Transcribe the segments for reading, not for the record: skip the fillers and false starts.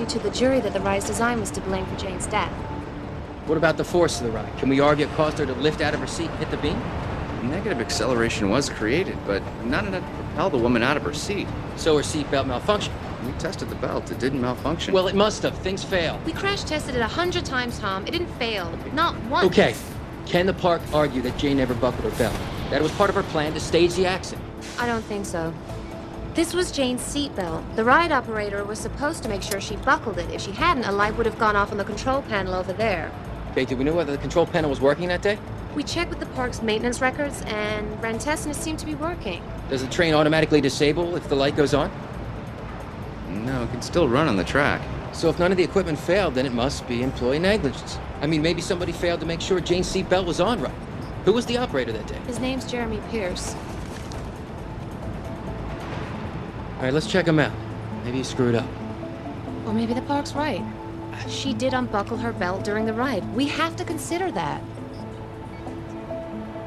argue to the jury that the ride's design was to blame for Jane's death. What about the force of the ride? Can we argue it caused her to lift out of her seat and hit the beam? Negative acceleration was created, but not enough to propel the woman out of her seat. So her seatbelt malfunctioned. We tested the belt. It didn't malfunction. Well, it must have. Things fail. We crash tested it 100 times, Tom. It didn't fail. Not once. Okay. Can the park argue that Jane never buckled her belt? That it was part of her plan to stage the accident? I don't think so. This was Jane's seatbelt. The ride operator was supposed to make sure she buckled it. If she hadn't, a light would have gone off on the control panel over there. Okay, do we know whether the control panel was working that day? We checked with the park's maintenance records, and ran tests, and it seemed to be working. Does the train automatically disable if the light goes on? No, it can still run on the track. So if none of the equipment failed, then it must be employee negligence. I mean, maybe somebody failed to make sure Jane's seatbelt was on right. Who was the operator that day? His name's Jeremy Pierce. All right, let's check him out. Maybe he screwed up. Or maybe the park's right. She did unbuckle her belt during the ride. We have to consider that.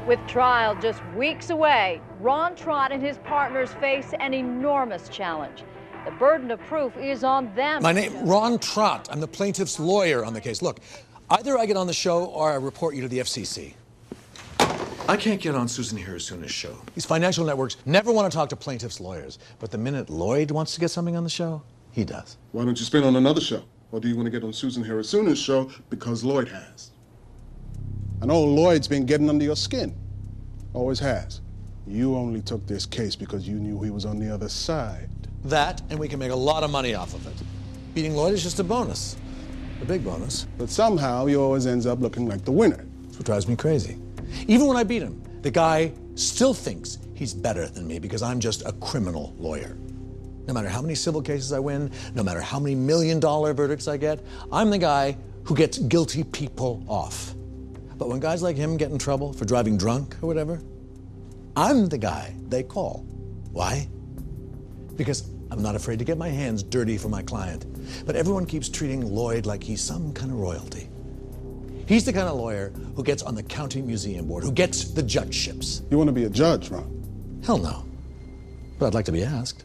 With trial just weeks away, Ron Trott and his partners face an enormous challenge. The burden of proof is on them. My name, Ron Trott. I'm the plaintiff's lawyer on the case. Look, either I get on the show or I report you to the FCC. I can't get on Susan Hirasuna's show. These financial networks never want to talk to plaintiff's lawyers. But the minute Lloyd wants to get something on the show, he does. Why don't you spin on another show? Or do you want to get on Susan Hirasuna's show because Lloyd has? I know Lloyd's been getting under your skin. Always has. You only took this case because you knew he was on the other side. That, and we can make a lot of money off of it. Beating Lloyd is just a bonus. A big bonus. But somehow he always ends up looking like the winner. That's what drives me crazy. Even when I beat him, the guy still thinks he's better than me because I'm just a criminal lawyer. No matter how many civil cases I win, no matter how many million-dollar verdicts I get, I'm the guy who gets guilty people off. But when guys like him get in trouble for driving drunk or whatever, I'm the guy they call. Why? Because I'm not afraid to get my hands dirty for my client. But everyone keeps treating Lloyd like he's some kind of royalty. He's the kind of lawyer who gets on the county museum board, who gets the judgeships. You want to be a judge, Ron? Hell no. But I'd like to be asked.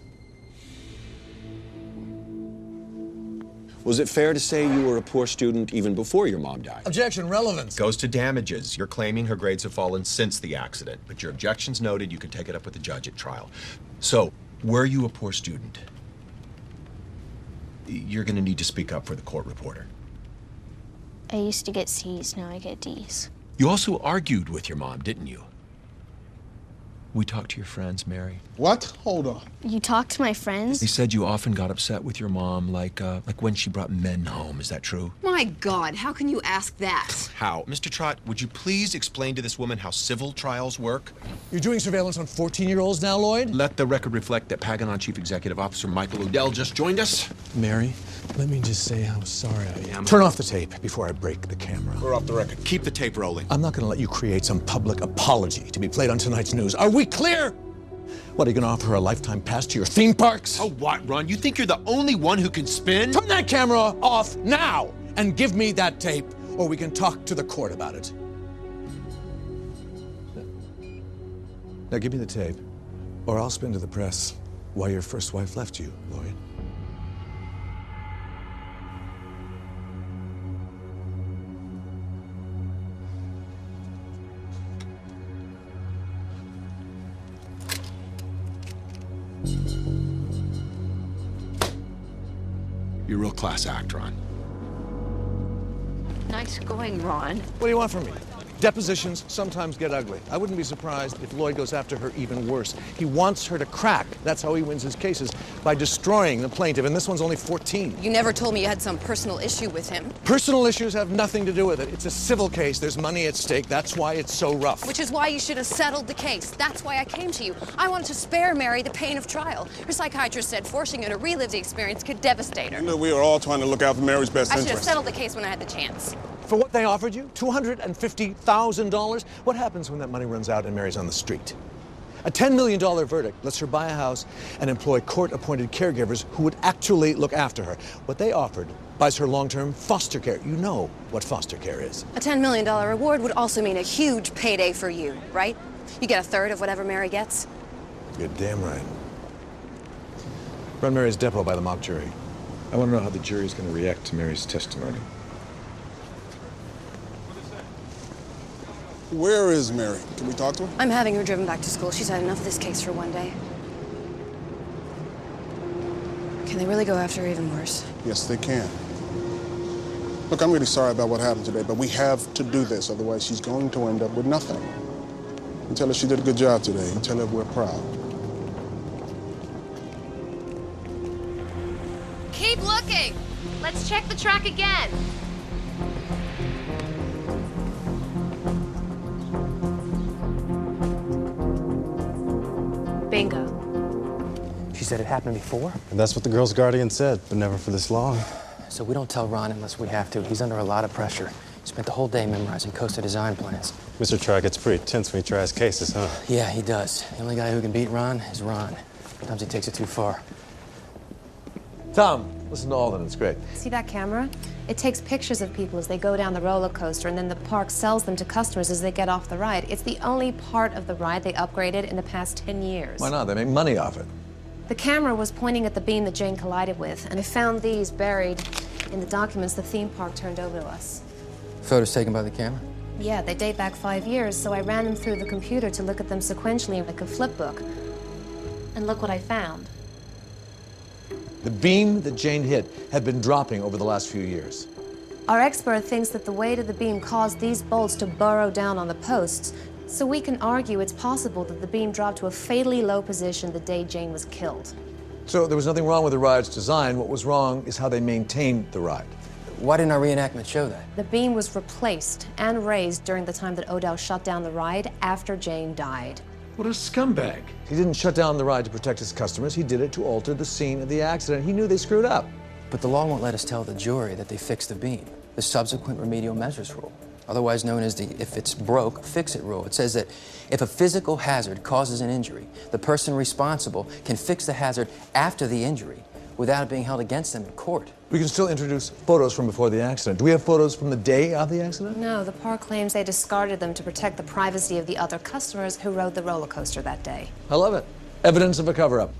Was it fair to say you were a poor student even before your mom died? Objection, relevance. Goes to damages. You're claiming her grades have fallen since the accident, but your objection's noted. You can take it up with the judge at trial. So, were you a poor student? You're gonna need to speak up for the court reporter. I used to get C's, now I get D's. You also argued with your mom, didn't you? We talked to your friends, Mary. What? Hold on. You talk to my friends? They said you often got upset with your mom, like when she brought men home. Is that true? My God, how can you ask that? How? Mr. Trott, would you please explain to this woman how civil trials work? You're doing surveillance on 14-year-olds now, Lloyd? Let the record reflect that Paganon Chief Executive Officer Michael Odell just joined us. Mary, let me just say how sorry I am. Turn off the tape before I break the camera. We're off the record. Keep the tape rolling. I'm not going to let you create some public apology to be played on tonight's news. Are we clear? What, are you going to offer her a lifetime pass to your theme parks? Oh, what, Ron? You think you're the only one who can spin? Turn that camera off now and give me that tape, or we can talk to the court about it. Now give me the tape, or I'll spin to the press why your first wife left you, Lloyd. You're a real class act, Ron. Nice going, Ron. What do you want from me? Depositions sometimes get ugly. I wouldn't be surprised if Lloyd goes after her even worse. He wants her to crack. That's how he wins his cases, by destroying the plaintiff, and this one's only 14. You never told me you had some personal issue with him. Personal issues have nothing to do with it. It's a civil case. There's money at stake. That's why it's so rough. Which is why you should have settled the case. That's why I came to you. I wanted to spare Mary the pain of trial. Her psychiatrist said forcing her to relive the experience could devastate her. You know, we are all trying to look out for Mary's best I should have interest. settled the case when I had the chance. For what they offered you? $250,000? What happens when that money runs out and Mary's on the street? A $10 million verdict lets her buy a house and employ court-appointed caregivers who would actually look after her. What they offered buys her long-term foster care. You know what foster care is. A $10 million reward would also mean a huge payday for you, right? You get a third of whatever Mary gets. You're damn right. Run Mary's depot by the mock jury. I want to know how the jury is going to react to Mary's testimony. Where is Mary? Can we talk to her? I'm having her driven back to school. She's had enough of this case for one day. Can they really go after her even worse? Yes, they can. Look, I'm really sorry about what happened today, but we have to do this, otherwise she's going to end up with nothing. And tell her she did a good job today, and tell her we're proud. Keep looking. Let's check the track again. Bingo. She said it happened before? And that's what the girl's guardian said, but never for this long. So we don't tell Ron unless we have to. He's under a lot of pressure. He spent the whole day memorizing coaster design plans. Mr. Trout gets pretty tense when he tries cases, huh? Yeah, he does. The only guy who can beat Ron is Ron. Sometimes he takes it too far. Tom, listen to Alden, it's great. See that camera? It takes pictures of people as they go down the roller coaster, and then the park sells them to customers as they get off the ride. It's the only part of the ride they upgraded in the past 10 years. Why not? They make money off it. The camera was pointing at the beam that Jane collided with, and I found these buried in the documents the theme park turned over to us. Photos taken by the camera? Yeah, they date back 5 years, so I ran them through the computer to look at them sequentially like a flip book. And look what I found. The beam that Jane hit had been dropping over the last few years. Our expert thinks that the weight of the beam caused these bolts to burrow down on the posts, so we can argue it's possible that the beam dropped to a fatally low position the day Jane was killed. So there was nothing wrong with the ride's design. What was wrong is how they maintained the ride. Why didn't our reenactment show that? The beam was replaced and raised during the time that Odell shut down the ride after Jane died. What a scumbag. He didn't shut down the ride to protect his customers. He did it to alter the scene of the accident. He knew they screwed up. But the law won't let us tell the jury that they fixed the beam. The subsequent remedial measures rule, otherwise known as the if it's broke, fix it rule. It says that if a physical hazard causes an injury, the person responsible can fix the hazard after the injury without it being held against them in court. We can still introduce photos from before the accident. Do we have photos from the day of the accident? No, the park claims they discarded them to protect the privacy of the other customers who rode the roller coaster that day. I love it. Evidence of a cover-up.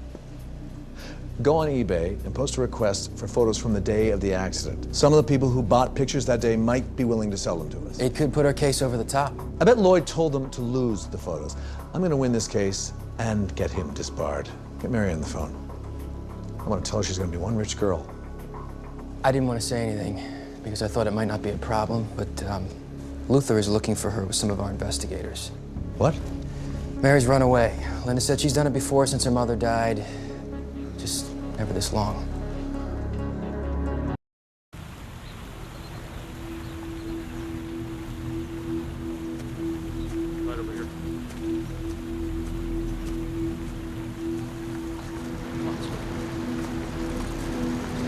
Go on eBay and post a request for photos from the day of the accident. Some of the people who bought pictures that day might be willing to sell them to us. It could put our case over the top. I bet Lloyd told them to lose the photos. I'm going to win this case and get him disbarred. Get Mary on the phone. I want to tell her she's going to be one rich girl. I didn't want to say anything because I thought it might not be a problem, but Luther is looking for her with some of our investigators. What? Mary's run away. Linda said she's done it before since her mother died. Just never this long. Right over here.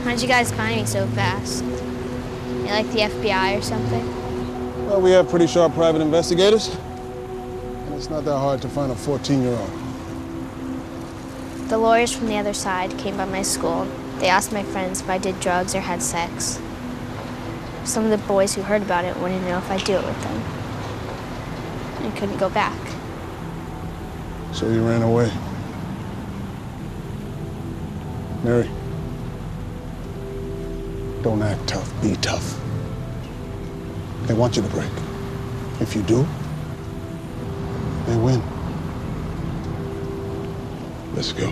How'd you guys find me so fast? You like the FBI or something? Well, we have pretty sharp private investigators. And it's not that hard to find a 14-year-old. The lawyers from the other side came by my school. They asked my friends if I did drugs or had sex. Some of the boys who heard about it wanted to know if I'd do it with them. I couldn't go back. So you ran away. Mary, don't act tough, be tough. They want you to break. If you do, they win. Let's go.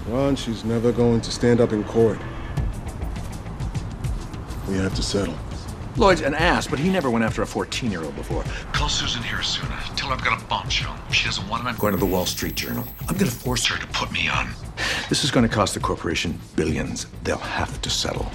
Ron, she's never going to stand up in court. We have to settle. Lloyd's an ass, but he never went after a 14-year-old before. Call Susan here soon. Tell her I've got a bombshell. If she doesn't want it, I'm going to the Wall Street Journal. I'm going to force her to put me on. This is going to cost the corporation billions. They'll have to settle.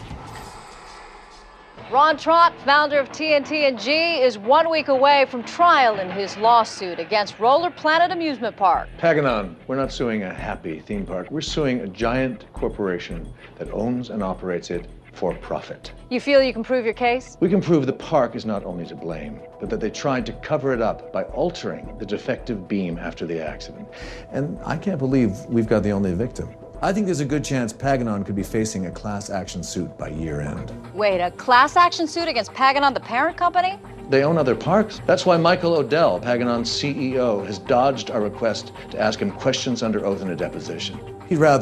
Ron Trott, founder of TNT&G, is 1 week away from trial in his lawsuit against Roller Planet Amusement Park. Paganon, we're not suing a happy theme park. We're suing a giant corporation that owns and operates it for profit. You feel you can prove your case? We can prove the park is not only to blame, but that they tried to cover it up by altering the defective beam after the accident. And I can't believe we've got the only victim. I think there's a good chance Paganon could be facing a class action suit by year end. Wait, a class action suit against Paganon, the parent company? They own other parks. That's why Michael Odell, Paganon's CEO, has dodged our request to ask him questions under oath in a deposition. He'd rather